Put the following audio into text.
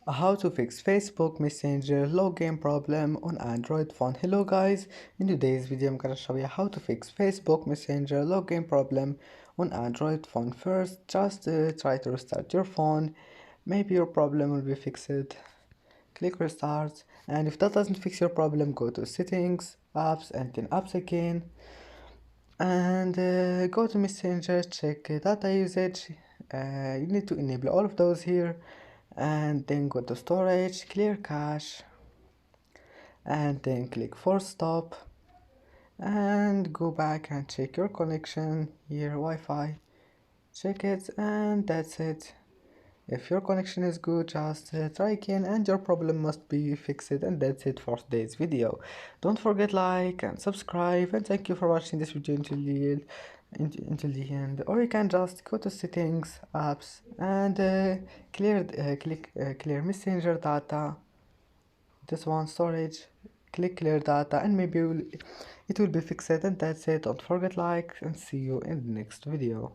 How to fix Facebook Messenger login problem on Android phone. Hello guys, in today's video I'm gonna show you how to fix Facebook Messenger login problem on Android phone. First, just try to restart your phone. Maybe your problem will be fixed. Click restart, and if that doesn't fix your problem, go to settings, apps, and then apps again, and go to Messenger, check data usage. You need to enable all of those here, and then go to storage, clear cache, and then click force stop, and go back and check your connection here, Wi-Fi, check it, and that's it. If your connection is good, just try again and your problem must be fixed. And that's it for today's video. Don't forget like and subscribe, and thank you for watching this video until the end. Or you can just go to settings, apps, and clear messenger data. This one, storage, click clear data, and maybe it will be fixed. And that's it. Don't forget like, and see you in the next video.